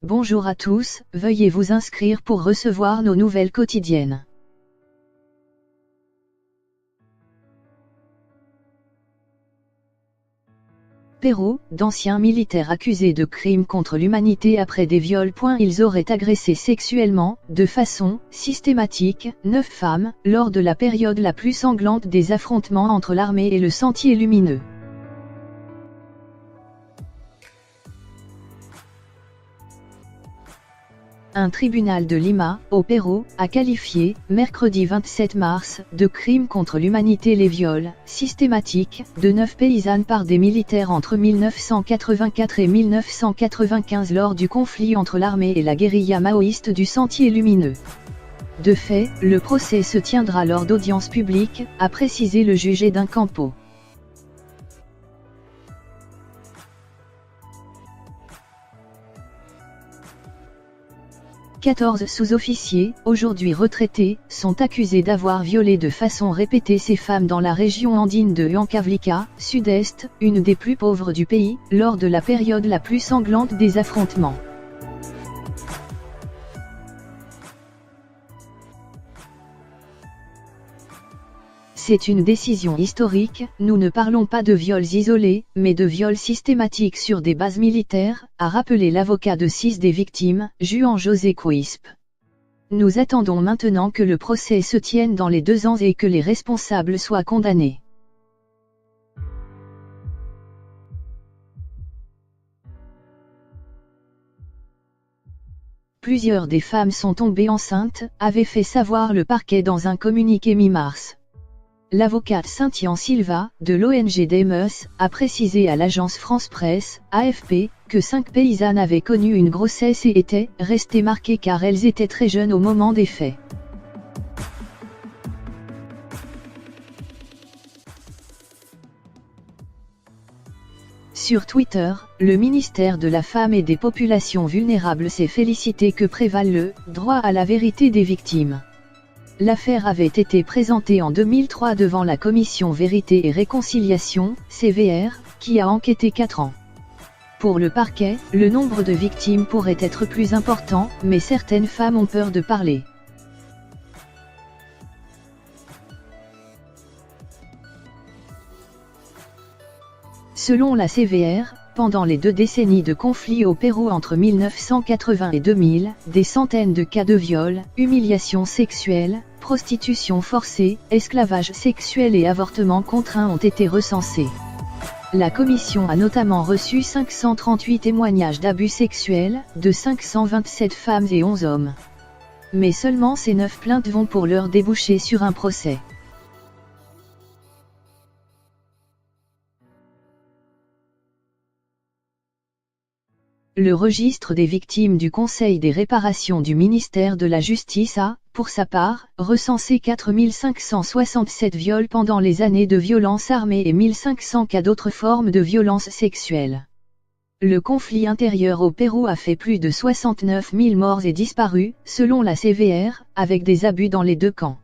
Bonjour à tous, veuillez vous inscrire pour recevoir nos nouvelles quotidiennes. Pérou, d'anciens militaires accusés de crimes contre l'humanité après des viols. Ils auraient agressé sexuellement, de façon systématique, 9 femmes, lors de la période la plus sanglante des affrontements entre l'armée et le Sentier lumineux. Un tribunal de Lima, au Pérou, a qualifié, mercredi 27 mars, de crime contre l'humanité les viols systématiques de 9 paysannes par des militaires entre 1984 et 1995 lors du conflit entre l'armée et la guérilla maoïste du Sentier lumineux. De fait, le procès se tiendra lors d'audiences publiques, a précisé le juge d'un Campo. « 14 sous-officiers, aujourd'hui retraités, sont accusés d'avoir violé de façon répétée ces femmes dans la région andine de Huancavelica, sud-est, une des plus pauvres du pays, lors de la période la plus sanglante des affrontements. C'est une décision historique, nous ne parlons pas de viols isolés, mais de viols systématiques sur des bases militaires, a rappelé l'avocat de 6 des victimes, Juan José Quispe. Nous attendons maintenant que le procès se tienne dans les 2 ans et que les responsables soient condamnés. Plusieurs des femmes sont tombées enceintes, avait fait savoir le parquet dans un communiqué mi-mars. L'avocate Cynthia Silva, de l'ONG Demus, a précisé à l'agence France Presse, AFP, que 5 paysannes avaient connu une grossesse et étaient restées marquées car elles étaient très jeunes au moment des faits. Sur Twitter, le ministère de la Femme et des Populations Vulnérables s'est félicité que prévale le « droit à la vérité des victimes ». L'affaire avait été présentée en 2003 devant la Commission Vérité et Réconciliation, CVR, qui a enquêté 4 ans. Pour le parquet, le nombre de victimes pourrait être plus important, mais certaines femmes ont peur de parler. Selon la CVR, pendant les 2 décennies de conflit au Pérou entre 1980 et 2000, des centaines de cas de viol, humiliation sexuelle, prostitution forcée, esclavage sexuel et avortement contraint ont été recensés. La commission a notamment reçu 538 témoignages d'abus sexuels, de 527 femmes et 11 hommes. Mais seulement ces 9 plaintes vont pour l'heure déboucher sur un procès. Le registre des victimes du Conseil des réparations du ministère de la Justice a, pour sa part, recensé 4567 viols pendant les années de violence armée et 1500 cas d'autres formes de violence sexuelle. Le conflit intérieur au Pérou a fait plus de 69 000 morts et disparus, selon la CVR, avec des abus dans les 2 camps.